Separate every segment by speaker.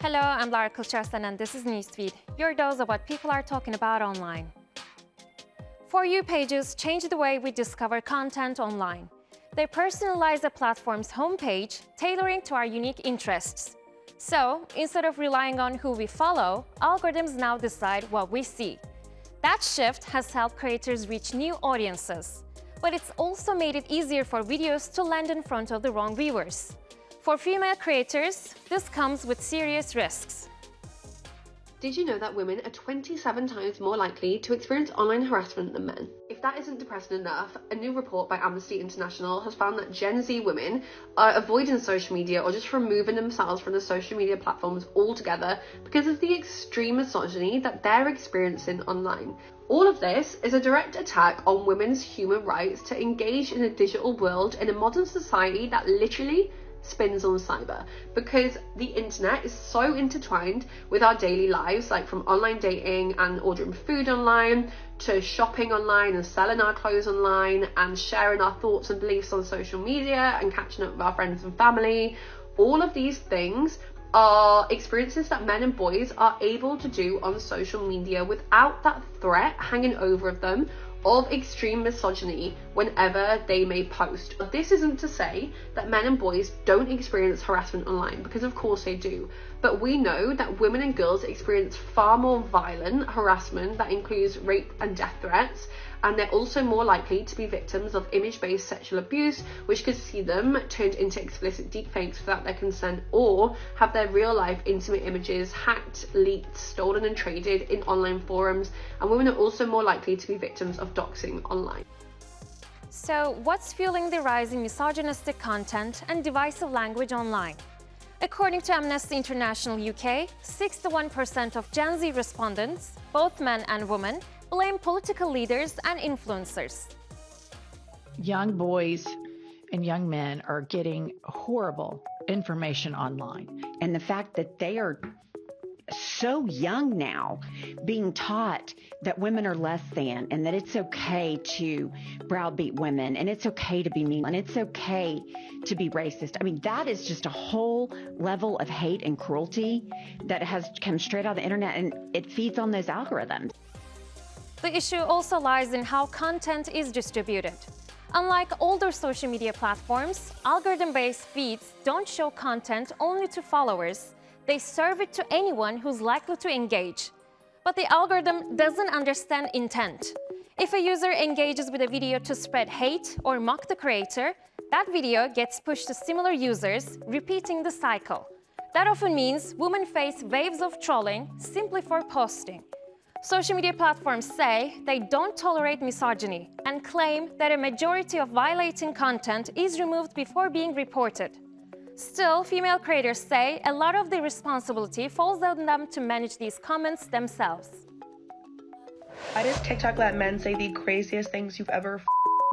Speaker 1: Hello, I'm Lara Kulcharsan and this is Newsfeed, your dose of what people are talking about online. For You pages change the way we discover content online. They personalize a platform's homepage, tailoring to our unique interests. So, instead of relying on who we follow, algorithms now decide what we see. That shift has helped creators reach new audiences. But it's also made it easier for videos to land in front of the wrong viewers. For female creators, this comes with serious risks.
Speaker 2: Did you know that women are 27 times more likely to experience online harassment than men? If that isn't depressing enough, a new report by Amnesty International has found that Gen Z women are avoiding social media or just removing themselves from the social media platforms altogether because of the extreme misogyny that they're experiencing online. All of this is a direct attack on women's human rights to engage in a digital world in a modern society that literally spins on cyber, because the internet is so intertwined with our daily lives, like from online dating and ordering food online to shopping online and selling our clothes online and sharing our thoughts and beliefs on social media and catching up with our friends and family. All of these things are experiences that men and boys are able to do on social media without that threat hanging over them of extreme misogyny whenever they may post. This isn't to say that men and boys don't experience harassment online, because of course they do, but we know that women and girls experience far more violent harassment that includes rape and death threats, and they're also more likely to be victims of image-based sexual abuse, which could see them turned into explicit deepfakes without their consent, or have their real-life intimate images hacked, leaked, stolen and traded in online forums. And women are also more likely to be victims of doxing online.
Speaker 1: So, what's fueling the rise in misogynistic content and divisive language online? According to Amnesty International UK, 61% of Gen Z respondents, both men and women, blame political leaders and influencers.
Speaker 3: Young boys and young men are getting horrible information online.
Speaker 4: And the fact that they are so young now, being taught that women are less than, and that it's okay to browbeat women, and it's okay to be mean, and it's okay to be racist. I mean, that is just a whole level of hate and cruelty that has come straight out of the internet, and it feeds on those algorithms.
Speaker 1: The issue also lies in how content is distributed. Unlike older social media platforms, algorithm-based feeds don't show content only to followers. They serve it to anyone who's likely to engage. But the algorithm doesn't understand intent. If a user engages with a video to spread hate or mock the creator, that video gets pushed to similar users, repeating the cycle. That often means women face waves of trolling simply for posting. Social media platforms say they don't tolerate misogyny and claim that a majority of violating content is removed before being reported. Still, female creators say a lot of the responsibility falls on them to manage these comments themselves.
Speaker 5: Why does TikTok let men say the craziest things you've ever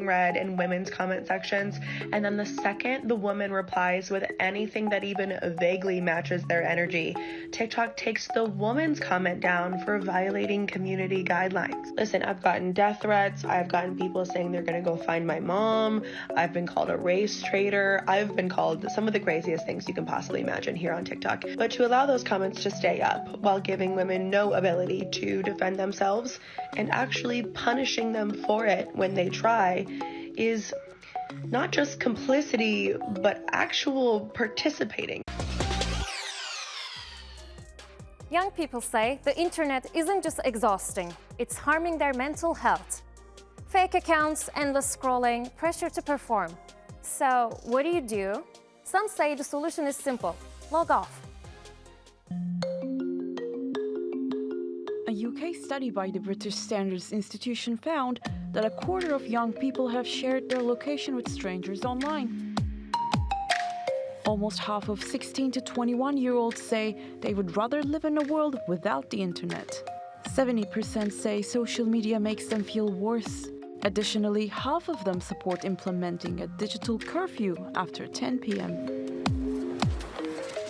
Speaker 5: read in women's comment sections, and then the second the woman replies with anything that even vaguely matches their energy, TikTok takes the woman's comment down for violating community guidelines? Listen, I've gotten death threats, I've gotten people saying they're gonna go find my mom, I've been called a race traitor, I've been called some of the craziest things you can possibly imagine here on TikTok. But to allow those comments to stay up while giving women no ability to defend themselves and actually punishing them for it when they try is not just complicity, but actual participating.
Speaker 1: Young people say the internet isn't just exhausting, it's harming their mental health. Fake accounts, endless scrolling, pressure to perform. So, what do? Some say the solution is simple: log off.
Speaker 6: A UK study by the British Standards Institution found that a quarter of young people have shared their location with strangers online. Almost half of 16 to 21-year-olds say they would rather live in a world without the internet. 70% say social media makes them feel worse. Additionally, half of them support implementing a digital curfew after 10 p.m.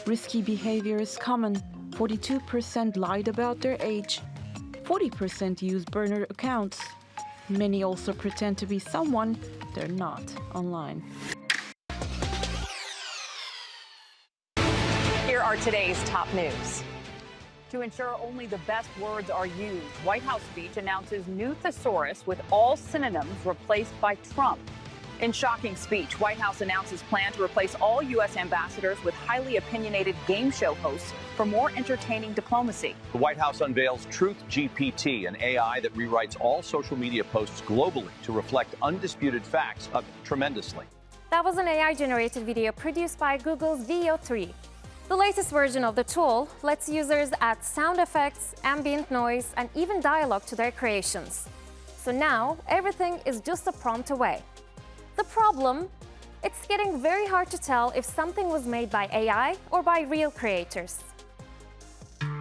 Speaker 6: Risky behavior is common. 42% lied about their age. 40% use burner accounts. Many also pretend to be someone they're not online.
Speaker 7: Here are are today's top news. To ensure only the best words are used, White House speech announces new thesaurus with all synonyms replaced by Trump. In shocking speech, White House announces plan to replace all U.S. ambassadors with highly opinionated game show hosts for more entertaining diplomacy.
Speaker 8: The White House unveils Truth GPT, an AI that rewrites all social media posts globally to reflect undisputed facts tremendously.
Speaker 1: That was an AI-generated video produced by Google's Veo 3. The latest version of the tool lets users add sound effects, ambient noise, and even dialogue to their creations. So now, everything is just a prompt away. The problem? It's getting very hard to tell if something was made by AI or by real creators.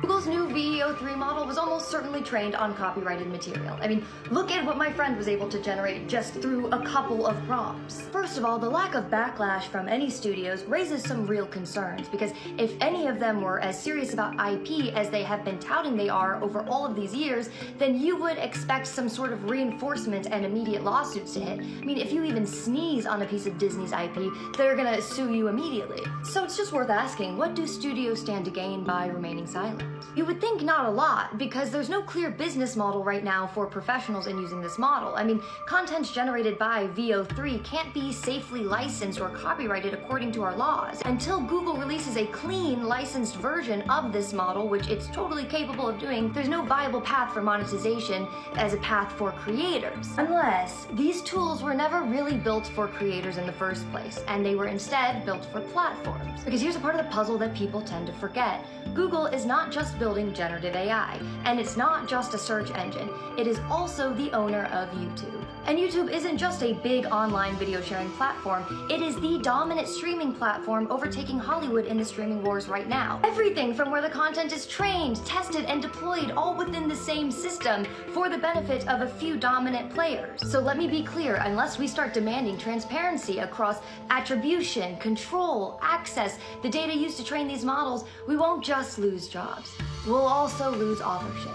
Speaker 9: Google's new Veo 3 model was almost certainly trained on copyrighted material. I mean, look at what my friend was able to generate just through a couple of prompts. First of all, the lack of backlash from any studios raises some real concerns, because if any of them were as serious about IP as they have been touting they are over all of these years, then you would expect some sort of reinforcement and immediate lawsuits to hit. I mean, if you even sneeze on a piece of Disney's IP, they're gonna sue you immediately. So it's just worth asking, what do studios stand to gain by remaining silent? You would think not a lot, because there's no clear business model right now for professionals in using this model. I mean, content generated by Veo 3 can't be safely licensed or copyrighted according to our laws. Until Google releases a clean, licensed version of this model, which it's totally capable of doing, there's no viable path for monetization as a path for creators. Unless these tools were never really built for creators in the first place, and they were instead built for platforms. Because here's a part of the puzzle that people tend to forget. Google is not just building generative AI, and it's not just a search engine. It is also the owner of YouTube. And YouTube isn't just a big online video sharing platform, it is the dominant streaming platform overtaking Hollywood in the streaming wars right now. Everything from where the content is trained, tested, and deployed all within the same system for the benefit of a few dominant players. So let me be clear, unless we start demanding transparency across attribution, control, access, the data used to train these models, we won't just lose jobs. We'll also lose authorship.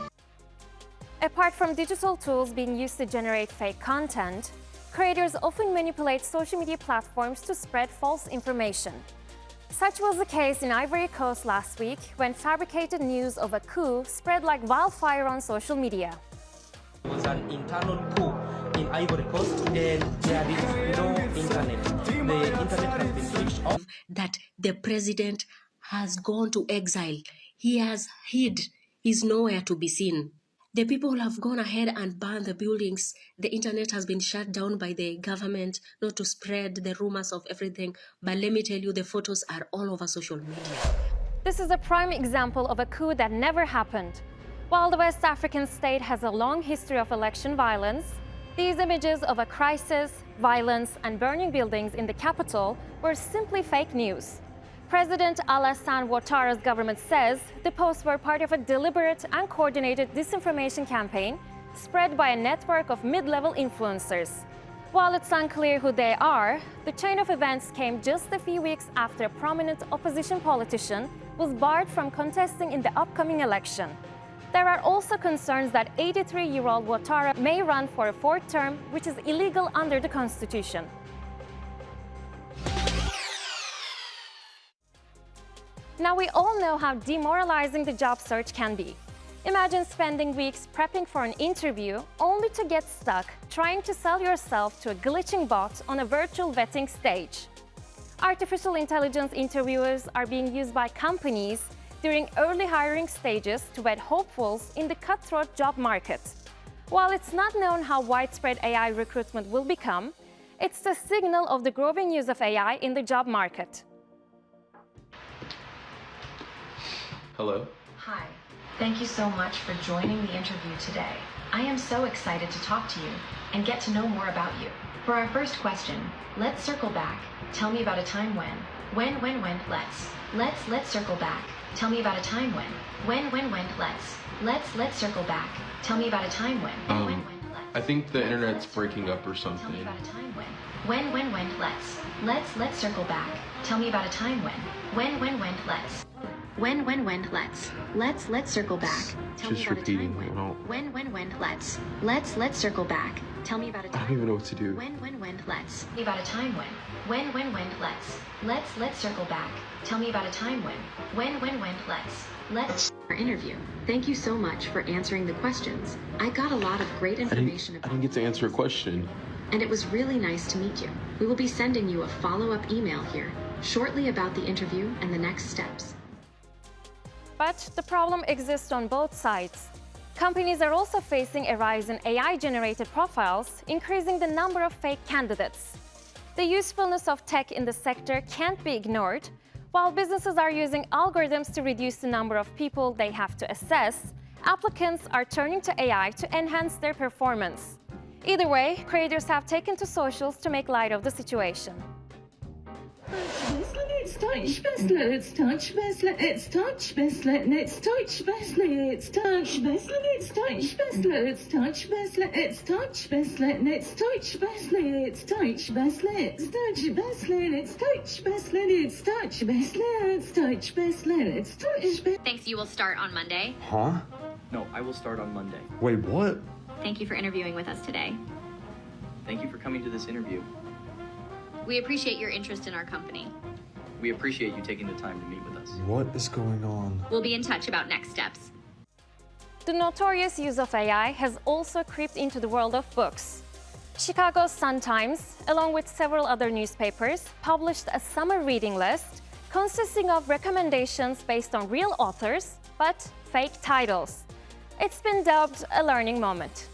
Speaker 1: Apart from digital tools being used to generate fake content, creators often manipulate social media platforms to spread false information. Such was the case in Ivory Coast last week, when fabricated news of a coup spread like wildfire on social media.
Speaker 10: It was an internal coup in Ivory Coast, and there is no internet. The internet has been switched off.
Speaker 11: That the president has gone to exile. He has hid. He's nowhere to be seen. The people have gone ahead and burned the buildings. The internet has been shut down by the government not to spread the rumors of everything. But let me tell you, the photos are all over social media.
Speaker 1: This is a prime example of a coup that never happened. While the West African state has a long history of election violence, these images of a crisis, violence, and burning buildings in the capital were simply fake news. President Alassane Ouattara's government says the posts were part of a deliberate and coordinated disinformation campaign spread by a network of mid-level influencers. While it's unclear who they are, the chain of events came just a few weeks after a prominent opposition politician was barred from contesting in the upcoming election. There are also concerns that 83-year-old Ouattara may run for a fourth term, which is illegal under the Constitution. Now, we all know how demoralizing the job search can be. Imagine spending weeks prepping for an interview only to get stuck trying to sell yourself to a glitching bot on a virtual vetting stage. Artificial intelligence interviewers are being used by companies during early hiring stages to vet hopefuls in the cutthroat job market. While it's not known how widespread AI recruitment will become, it's the signal of the growing use of AI in the job market.
Speaker 12: Hello.
Speaker 13: Hi. Thank you so much for joining the interview today. I am so excited to talk to you and get to know more about you. For our first question, let's circle back. Tell me about a time when. Let's circle back. Tell me about a time when. Let's circle back. Tell me about a time when.
Speaker 12: I think the internet's breaking up or something.
Speaker 13: Tell me about a time when. Let's circle back. Tell me about a time when. Let's circle back. Tell me
Speaker 12: Just
Speaker 13: about a
Speaker 12: repeating.
Speaker 13: time when. Let's circle back. Tell me about a time.
Speaker 12: I don't even know what to do.
Speaker 13: Let's. Me about a time when. When, let's circle back. Tell me about a time when, let's our interview. Thank you so much for answering the questions. I got a lot of great information
Speaker 12: I didn't get to answer a question.
Speaker 13: and it was really nice to meet you. We will be sending you a follow-up email here shortly about the interview and the next steps.
Speaker 1: But the problem exists on both sides. Companies are also facing a rise in AI-generated profiles, increasing the number of fake candidates. The usefulness of tech in the sector can't be ignored. While businesses are using algorithms to reduce the number of people they have to assess, applicants are turning to AI to enhance their performance. Either way, creators have taken to socials to make light of the situation.
Speaker 14: It's touch Beslet, it's touch Beslet, it's touch Beslet, it's touch Beslet, it's touch Beslet, it's touch Beslet, it's touch Beslet, it's touch Beslet, it's touch Beslet, it's touch Beslet, it's touch Beslet, it's touch Beslet, it's touch Beslet, it's touch Beslet, it's touch Beslet.
Speaker 15: Thanks, you will start on Monday.
Speaker 16: Huh?
Speaker 17: No, I will start on Monday.
Speaker 16: Wait, what?
Speaker 15: Thank you for interviewing with us today.
Speaker 17: Thank you for coming to this interview.
Speaker 15: We appreciate your interest in our company.
Speaker 17: We appreciate you taking the time to meet with us.
Speaker 16: What is going on?
Speaker 15: We'll be in touch about next steps.
Speaker 1: The notorious use of AI has also creeped into the world of books. Chicago's Sun-Times, along with several other newspapers, published a summer reading list consisting of recommendations based on real authors, but fake titles. It's been dubbed a learning moment.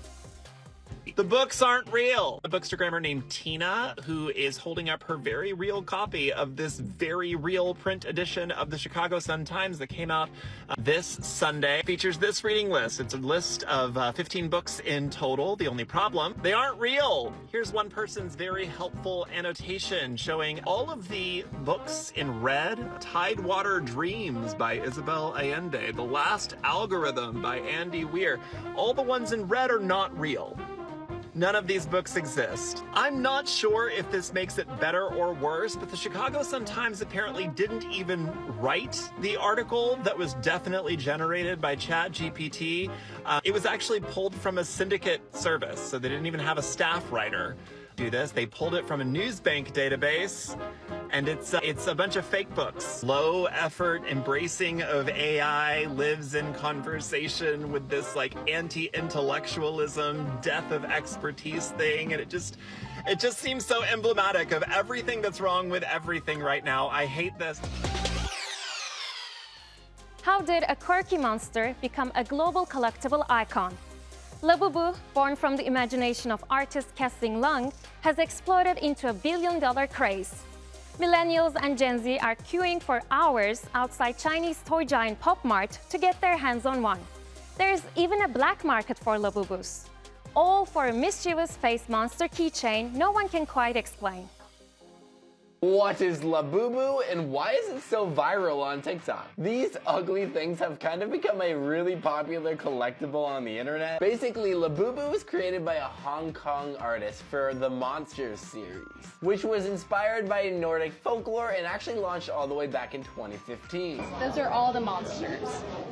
Speaker 18: The books aren't real. A bookstagrammer named Tina, who is holding up her very real copy of this very real print edition of the Chicago Sun-Times that came out this Sunday, features this reading list. It's a list of 15 books in total. The only problem, they aren't real. Here's one person's very helpful annotation showing all of the books in red. Tidewater Dreams by Isabel Allende, The Last Algorithm by Andy Weir. All the ones in red are not real. None of these books exist. I'm not sure if this makes it better or worse, but the Chicago Sun-Times apparently didn't even write the article that was definitely generated by ChatGPT. It was actually pulled from a syndicate service, so they didn't even have a staff writer do this. They pulled it from a Newsbank database, and it's a bunch of fake books. Low effort embracing of AI lives in conversation with this like anti-intellectualism, death of expertise thing, and it just seems so emblematic of everything that's wrong with everything right now. I hate this.
Speaker 1: How did a quirky monster become a global collectible icon? Labubu, born from the imagination of artist Kessing Lung, has exploded into a billion-dollar craze. Millennials and Gen Z are queuing for hours outside Chinese toy giant Pop Mart to get their hands on one. There's even a black market for Labubus. All for a mischievous face monster keychain no one can quite explain.
Speaker 19: What is Labubu and why is it so viral on TikTok? These ugly things have kind of become a really popular collectible on the internet. Basically, Labubu was created by a Hong Kong artist for the Monsters series, which was inspired by Nordic folklore and actually launched all the way back in 2015.
Speaker 20: Those are all the monsters.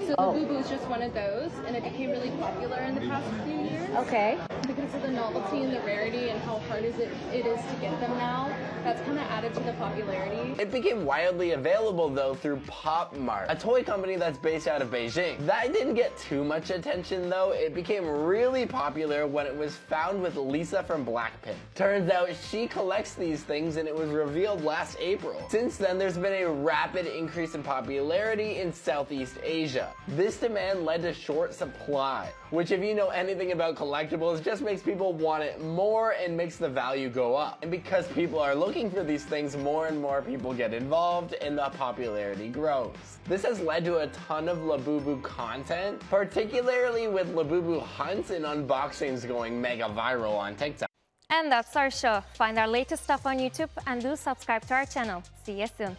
Speaker 20: So Labubu is just one of those, and it became really popular in the past few years.
Speaker 21: Okay.
Speaker 20: Because of the novelty and the rarity and how hard it is to get them now, that's kind of added to the popularity.
Speaker 19: It became widely available though through Pop Mart, a toy company that's based out of Beijing. That didn't get too much attention though. It became really popular when it was found with Lisa from Blackpink. Turns out she collects these things and it was revealed last April. Since then, there's been a rapid increase in popularity in Southeast Asia. This demand led to short supply, which if you know anything about collectibles, just makes people want it more and makes the value go up. And because people are looking for these things, more and more people get involved and the popularity grows. This has led to a ton of Labubu content, particularly with Labubu hunts and unboxings going mega viral on TikTok.
Speaker 1: And that's our show. Find our latest stuff on YouTube and do subscribe to our channel. See you soon.